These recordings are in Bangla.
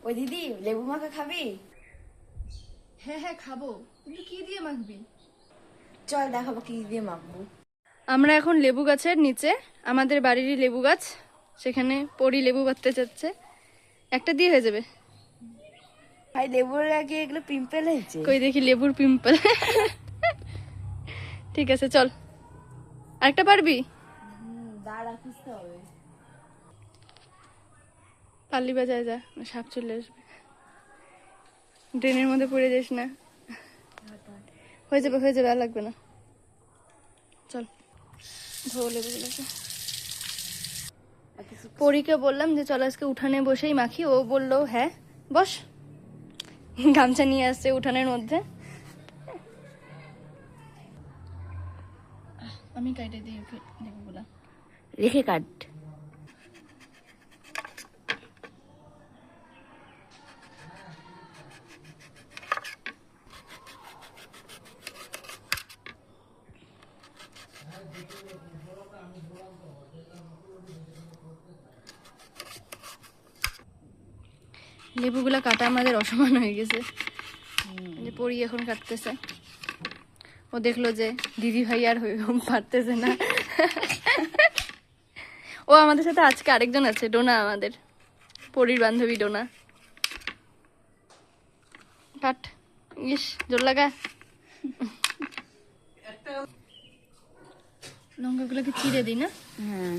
ওই দিদি লেবু মাখা খাবি? হ্যাঁ হ্যাঁ খাবো, কিন্তু কি দিয়ে মাখবি? চল দেখাবো কি দিয়ে মাখবো। আমরা এখন লেবু গাছের নিচে, আমাদের বাড়িরই লেবু গাছ, সেখানে পরি লেবু পাততে চাচ্ছে। একটা দিয়ে হয়ে যাবে। ভাই লেবুর আগে এগুলো পিম্পল হয়েছে। কই দেখি লেবুর পিম্পল। ঠিক আছে চল, আরেকটা পারবি? দাঁড়া খুঁজতে হবে। পাল্লি বাজায় যা, সাপ চলে আসবে। ড্রেনের মধ্যে পড়ে যাস না। হয়ে যাবে হয়ে যাবে, আর লাগবে না। চল ধো লেবুগুলোকে। পরীকে বললাম যে চল আজকে উঠানে বসেই মাখি, ও বললো হ্যাঁ বস। গামছা নিয়ে আসছে উঠানের মধ্যে। আমি কাটে দিই ওকে লেবুগুলা। রেখে কাট। লেবুগুলা কাটা আমাদের অসমান হয়ে গেছে। যে পরি এখন কাটতেছে, ও দেখলো যে দিদি ভাই আর পারতেছে না। ও আমাদের সাথে আজকে আরেকজন আছে, ডোনা, আমাদের পরির বান্ধবী ডোনা। কাট, ইস জোর লাগা। লঙ্কাগুলোকে চিড়ে দিই না? হ্যাঁ,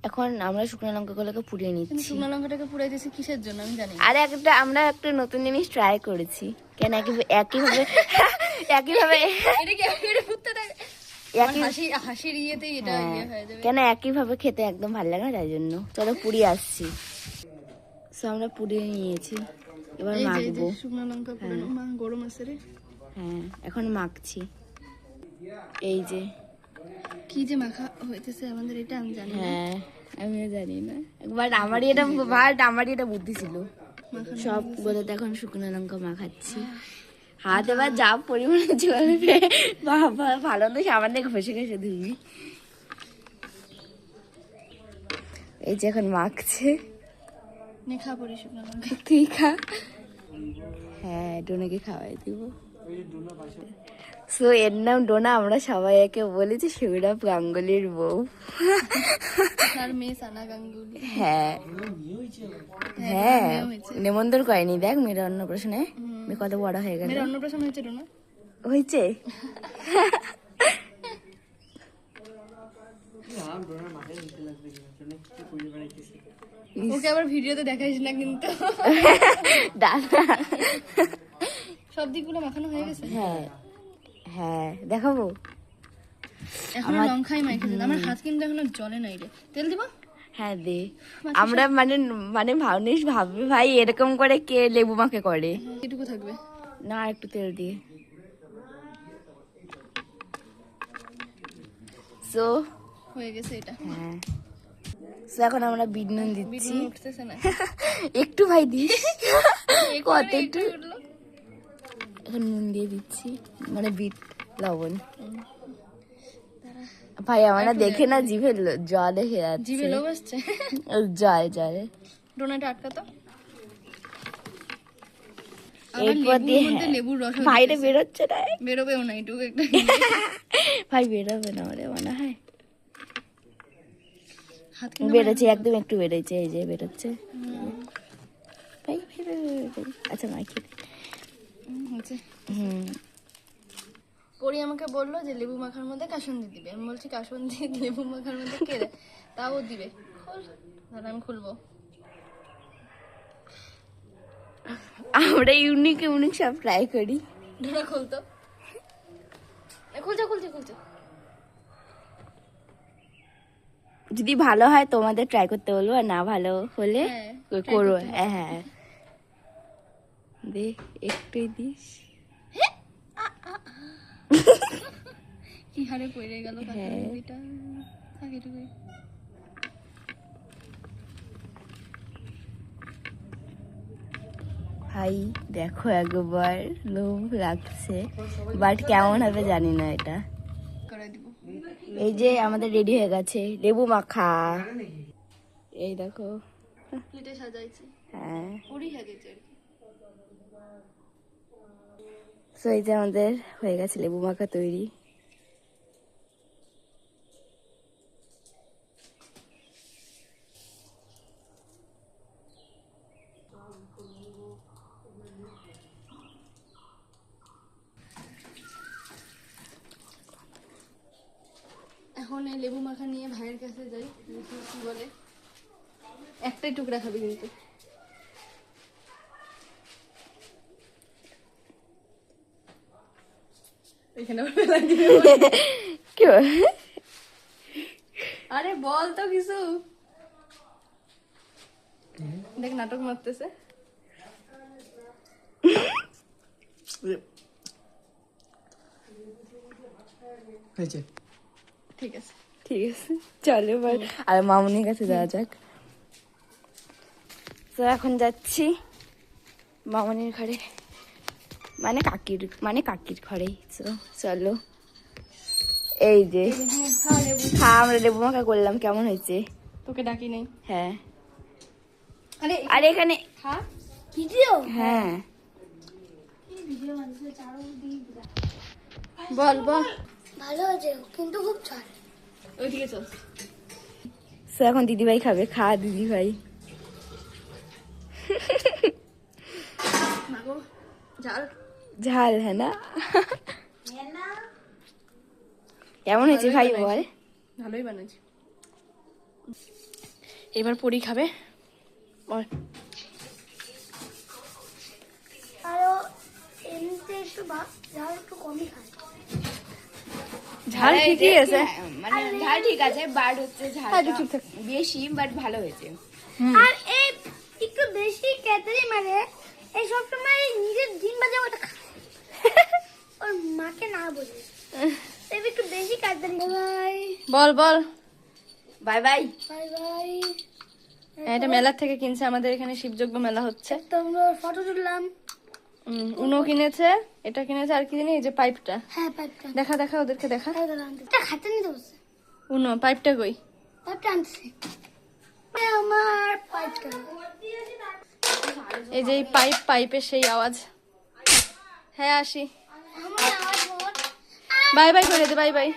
এখন আমরা শুকনো লঙ্কাগুলোকে পুড়িয়ে নিচ্ছি। শুকনো লঙ্কাটাকে পুড়াই দিয়েছি কিসের জন্য আমি জানি না। আর আমরা একটা নতুন জিনিস ট্রাই করেছি। কেন একইভাবে একইভাবে এটা কি এটা ফুটতে থাকে? হাসির ইয়েতেই এটা ইয়ে হয়ে যাবে। কেন একইভাবে খেতে একদম ভালো লাগে না, তাই জন্য চলো পুড়িয়ে আসছি। সো আমরা পুড়িয়ে নিয়েছি, এবার এই যে মাখবো। শুকনো লঙ্কা পুরানো, মা গরম আছে রে। হ্যাঁ এখন মাখছি। এই যে কি যে মাখা হইতেছে আমাদের, এটা আমি জানি না। হ্যাঁ আমিও জানি না, বাট আমারই এটা বুদ্ধি ছিল। সব গোদাতে এখন শুকনো লঙ্কা মাখাচ্ছি। হাত এবার যা পরিমাণে চলবে, বাবা ভালো তো সামান্য ঘষে ঘষে ধুবি। এই যে এখন মাখছে। নে খা পরি শুকনো লঙ্কা। তুই খা। হ্যাঁ ডোনাকে খাওয়াই দিব। সো এর নাম ডোনা, আমরা সবাই একে বলেছি সৌরভ গাঙ্গুলির বউ। আর মেয়ে সানা গাঙ্গুলি। হ্যাঁ হ্যাঁ, নেমন্তন্ন করেনি, দেখ মেয়ের অন্নপ্রাশনে মেয়ে কত বড় হয়ে গেল। মেয়ের অন্নপ্রাশন হয়েছে ডোনা? হয়েছে। ওকে আবার ভিডিওতে দেখাইস না কিন্তু। দাদা সব দিকগুলো মাখানো হয়ে গেছে। হ্যাঁ হ্যাঁ দেখাবো। এখন লঙ্কাই মাইকে দিলাম, আমার হাত কিন্তু এখনো জলে নাই রে। তেল দিব? হ্যাঁ দে। আমরা মানে ভাববে ভাই এরকম করে কে লেবু মাখে করে। এটুকু থাকবে না, একটু তেল দিয়ে। সো হয়ে গেছে এটা। হ্যাঁ, সো এখন আমরা বিট নুন দিচ্ছি। বিটুন উঠতেছে না। একটু ভাই দিস। কত একটু উঠলো। এখন নুন দিয়ে দিচ্ছি, মানে বিট লবণ। ভাই আমার না দেখে না জিভে জল এসে যাচ্ছে। জিভে লোভ আসছে। জল ডোনাটা আটকাতো। এরপর দিয়ে লেবুর রস ভাইরে বেরোচ্ছে না। বেরোবেও না এটুকু একটা। ভাই বেরোবে না বলে মনে হয়। হাত বেরোচ্ছে, একদম একটু বেরোচ্ছে, এই যে বেরোচ্ছে। ভাই আচ্ছা মাইকে হচ্ছে। হুম। পরি আমাকে বললো যে লেবু মাখার মধ্যে কাসুন্দি দিবে। আমি বলছি কাসুন্দি লেবু মাখার মধ্যে কে দেয়? তাও দিবে। খোল, আমি খুলবো। আমরা ইউনিক সব ট্রাই করি। ডোনা খুলতো। খুলছে। যদি ভালো হয় তোমাদের ট্রাই করতে বলবো, আর না ভালো হলে করবো। হ্যাঁ দে একটুই দিস। কি হারে পড়ে গেল কাকুটা। ভাই দেখো একবার লোভ লাগছে, বাট কেমন হবে জানি না এটা। এই যে আমাদের রেডি হয়ে গেছে লেবু মাখা। এই দেখো প্লেটে সাজাইছি, হ্যাঁ। পুরি সাজাইছি আর কি। তো এই যে আমাদের হয়ে গেছে লেবু মাখা তৈরি। এখন এই লেবু মাখা নিয়ে ভাইয়ের কাছে যাই, দেখি কি বলে। একটাই টুকরা খাবি কিন্তু। এখানে কি বলে? আরে বল তো কিছু। দেখ নাটক মারতেছে। হয়েছে। ঠিক আছে, ঠিক আছে, চলো এবার আর মামুনির কাছে যাওয়া যাক। তো এখন যাচ্ছি মামুনির ঘরে, মানে কাকির ঘরে। তো চলো, এই যে আমরা লেবু মাখা করলাম, কেমন হয়েছে? তোকে ডাকি নাই। হ্যাঁ, আরে আর এখানে খা। হ্যাঁ বল বল। ভালো হয়েছে কিন্তু খুব ঝাল। ওইদিকে চল। তো এখন দিদিভাই খাবে, খা দিদিভাই। মাগো ঝাল। ঝাল হ্যাঁ না? কেমন হয়েছে ভাই বল? ভালোই বানাইছি। এবার পরি খাবে, বল। আরো এমনিতে একটু ঝাল একটু কমই খায়। ঝাল ঠিকই আছে, মানে ঝাল ঠিক আছে, বাট হচ্ছে ঝাল হ্যাঁ, চুপ থাক। বেশি, বাট ভালো হয়েছে। আর এই একটু বেশি ক্যাটারি মানে এই সব সময় নিজের ডিম ভাজা ওটা খায়। ওর মাকে না বলে একটু বেশি ক্যাটারি। বাই বল বল। Bye bye. Bye bye. এটা মেলার থেকে কিনছে, আমাদের এখানে শিবযজ্ঞ মেলা হচ্ছে। তো আমরা ফটো তুললাম। উনো কিনেছে, এটা কিনেছে, আর কি জানি এই যে পাইপটা। হ্যাঁ পাইপটা দেখা দেখা ওদেরকে দেখা। এটা খাতে নিতে বসে। উনো পাইপটা কই? পাইপটা আনছে আমার পাইপটা। এই যে এই পাইপের সেই আওয়াজ। হ্যাঁ আসি, আমার আওয়াজ বহুত। বাই বাই করে দে, বাই বাই।